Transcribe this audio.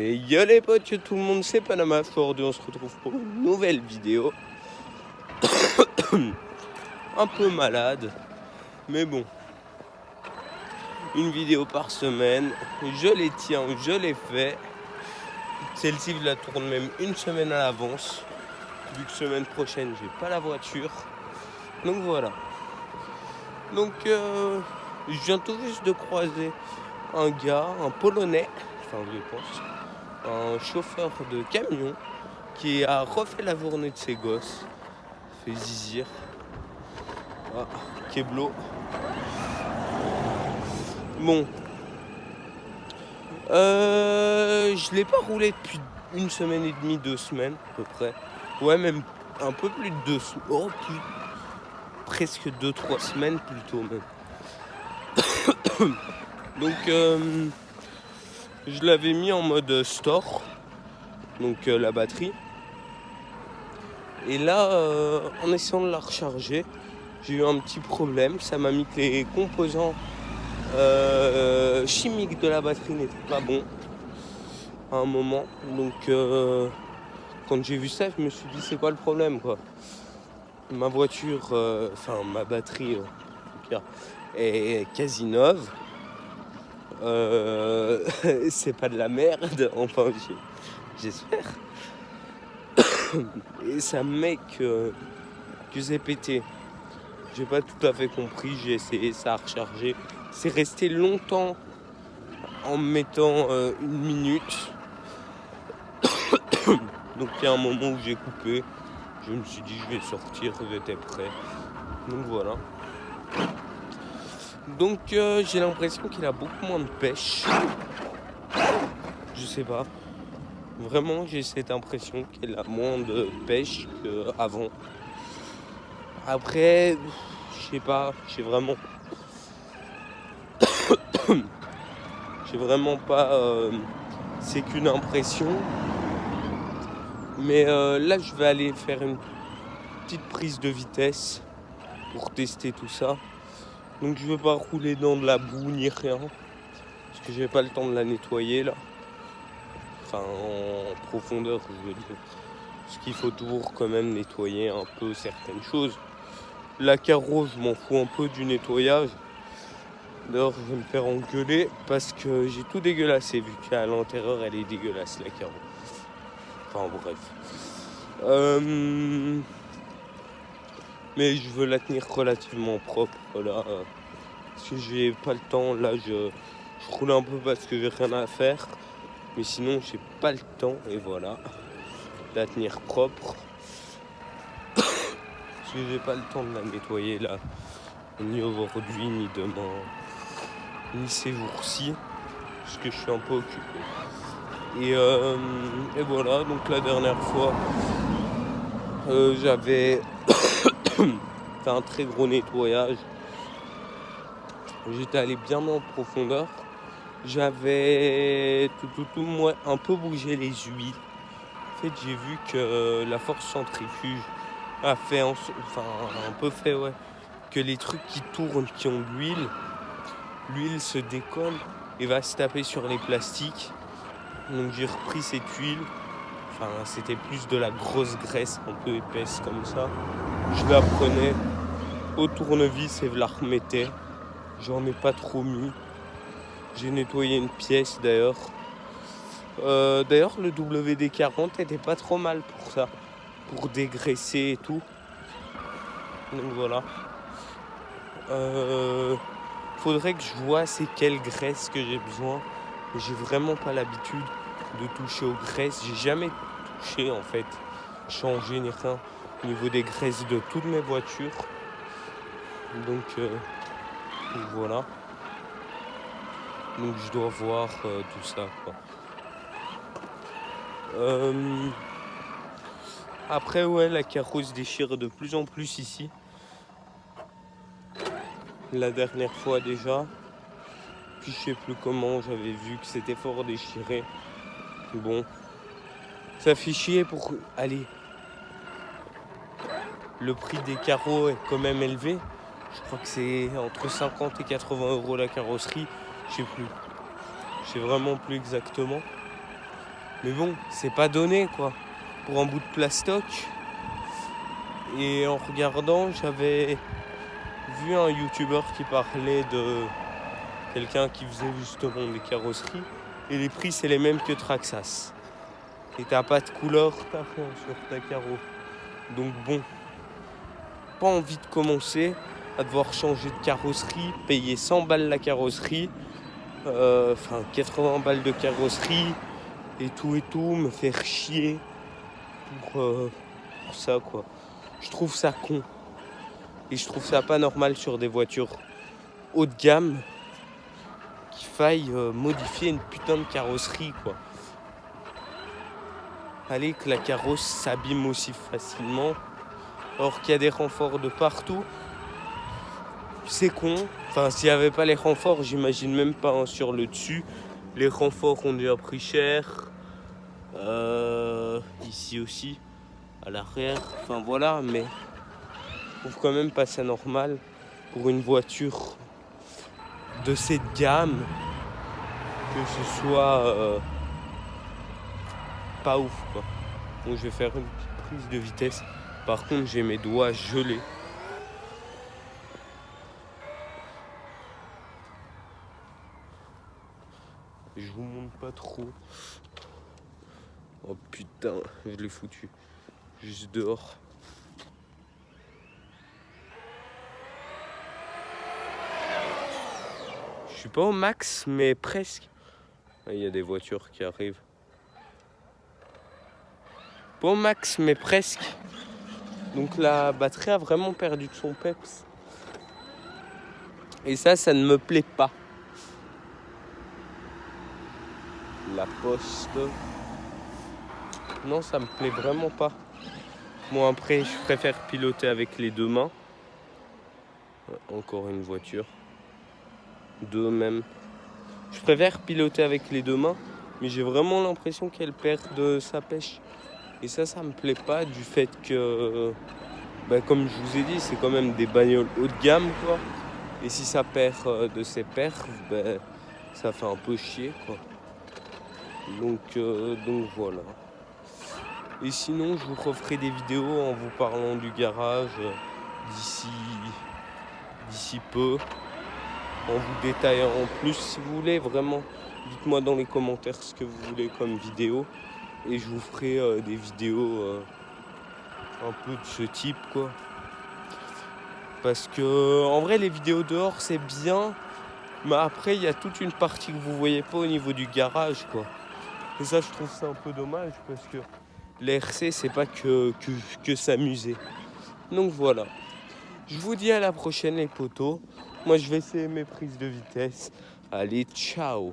Et yo les potes, tout le monde, c'est Panama Ford et on se retrouve pour une nouvelle vidéo. Un peu malade, mais bon. Une vidéo par semaine, je les tiens, je les fais. Celle-ci, je la tourne même une semaine à l'avance, vu que semaine prochaine, j'ai pas la voiture. Donc voilà. Donc, je viens tout juste de croiser un gars, un Polonais, enfin je pense, un chauffeur de camion qui a refait la journée de ses gosses, fait zizir. Ah, Keblo. Bon, je l'ai pas roulé depuis une semaine et demie, 2 semaines à peu près. Ouais, même un peu plus de 2 semaines. Oh, presque 2-3 semaines plutôt même. Donc, je l'avais mis en mode store, donc la batterie. Et là, en essayant de la recharger, j'ai eu un petit problème. Ça m'a mis que les composants chimiques de la batterie n'étaient pas bons à un moment. Donc, quand j'ai vu ça, je me suis dit c'est quoi le problème quoi. Ma voiture, ma batterie en tout cas, est quasi neuve. C'est pas de la merde, enfin j'espère. Et ça me met que c'est pété. J'ai pas tout à fait compris, j'ai essayé, ça a rechargé. C'est resté longtemps en me mettant 1 minute. Donc il y a un moment où j'ai coupé. Je me suis dit je vais sortir, j'étais prêt. Donc voilà. Donc j'ai l'impression qu'il a beaucoup moins de pêche. Je sais pas. Vraiment j'ai cette impression qu'il a moins de pêche qu'avant. Après, je sais pas, j'ai vraiment pas. C'est qu'une impression. Mais là, je vais aller faire une petite prise de vitesse pour tester tout ça. Donc, je ne veux pas rouler dans de la boue ni rien. Parce que j'ai pas le temps de la nettoyer là. Enfin, en profondeur, je veux dire. Parce qu'il faut toujours quand même nettoyer un peu certaines choses. La carreau, je m'en fous un peu du nettoyage. D'ailleurs, je vais me faire engueuler parce que j'ai tout dégueulassé vu qu'à l'intérieur, elle est dégueulasse, la carreau. Enfin, bref. Mais je veux la tenir relativement propre là. Parce que j'ai pas le temps. Là, je roule un peu parce que j'ai rien à faire. Mais sinon, j'ai pas le temps. Et voilà. La tenir propre. Parce que j'ai pas le temps de la nettoyer là. Ni aujourd'hui, ni demain. Ni ces jours-ci. Parce que je suis un peu occupé. Et voilà. Donc la dernière fois, j'avais fait un très gros nettoyage. J'étais allé bien en profondeur. J'avais moi un peu bougé les huiles. En fait, j'ai vu que la force centrifuge a fait un peu fait que les trucs qui tournent, qui ont de l'huile se décolle et va se taper sur les plastiques. Donc j'ai repris cette huile. Enfin, c'était plus de la grosse graisse un peu épaisse comme ça. Je la prenais au tournevis et je la remettais. J'en ai pas trop mis. J'ai nettoyé une pièce d'ailleurs. D'ailleurs, le WD-40 était pas trop mal pour ça. Pour dégraisser et tout. Donc voilà. Faudrait que je vois c'est quelle graisse que j'ai besoin. Mais j'ai vraiment pas l'habitude de toucher aux graisses. J'ai jamais touché en fait. Changé ni rien au niveau des graisses de toutes mes voitures. Donc voilà. Donc je dois voir tout ça quoi. Après la carreau se déchire de plus en plus ici. La dernière fois déjà. Puis je sais plus comment, j'avais vu que c'était fort déchiré. Bon. Ça fait chier pour aller. Le prix des carreaux est quand même élevé. Je crois que c'est entre 50 et 80 € la carrosserie. Je sais plus. Je sais vraiment plus exactement. Mais bon, c'est pas donné quoi. Pour un bout de plastoc. Et en regardant, j'avais vu un youtubeur qui parlait de quelqu'un qui faisait justement des carrosseries. Et les prix, c'est les mêmes que Traxxas. Et t'as pas de couleur, t'as rien sur ta carreau. Donc bon, pas envie de commencer à devoir changer de carrosserie, payer 100 balles la carrosserie, 80 balles de carrosserie, et tout, me faire chier pour ça quoi. Je trouve ça con. Et je trouve ça pas normal sur des voitures haut de gamme qu'il faille modifier une putain de carrosserie quoi. Allez, que la carrosse s'abîme aussi facilement, alors qu'il y a des renforts de partout. C'est con. Enfin, s'il n'y avait pas les renforts, j'imagine même pas hein, sur le dessus. Les renforts ont déjà pris cher. Ici aussi, à l'arrière. Enfin voilà, mais je trouve quand même pas ça normal pour une voiture de cette gamme que ce soit pas ouf quoi. Donc je vais faire une petite prise de vitesse. Par contre, j'ai mes doigts gelés. Je vous montre pas trop. Oh putain, je l'ai foutu. Juste dehors. Je suis pas au max, mais presque. Il y a des voitures qui arrivent. Pas au max, mais presque. Donc la batterie a vraiment perdu de son peps. Et ça ne me plaît pas. La poste. Non, ça me plaît vraiment pas. Moi après, je préfère piloter avec les deux mains. Encore une voiture. Deux même. Je préfère piloter avec les deux mains, mais j'ai vraiment l'impression qu'elle perd de sa pêche. Et ça me plaît pas du fait que, comme je vous ai dit, c'est quand même des bagnoles haut de gamme, quoi. Et si ça perd de ses perfs, ça fait un peu chier, quoi. Donc voilà. Et sinon, je vous referai des vidéos en vous parlant du garage d'ici peu. En vous détaillant en plus si vous voulez, vraiment. Dites-moi dans les commentaires ce que vous voulez comme vidéo. Et je vous ferai des vidéos un peu de ce type, quoi. Parce que, en vrai, les vidéos dehors, c'est bien. Mais après, il y a toute une partie que vous voyez pas au niveau du garage, quoi. Et ça, je trouve ça un peu dommage parce que l'RC, c'est pas que s'amuser. Donc voilà. Je vous dis à la prochaine, les potos. Moi, je vais essayer mes prises de vitesse. Allez, ciao!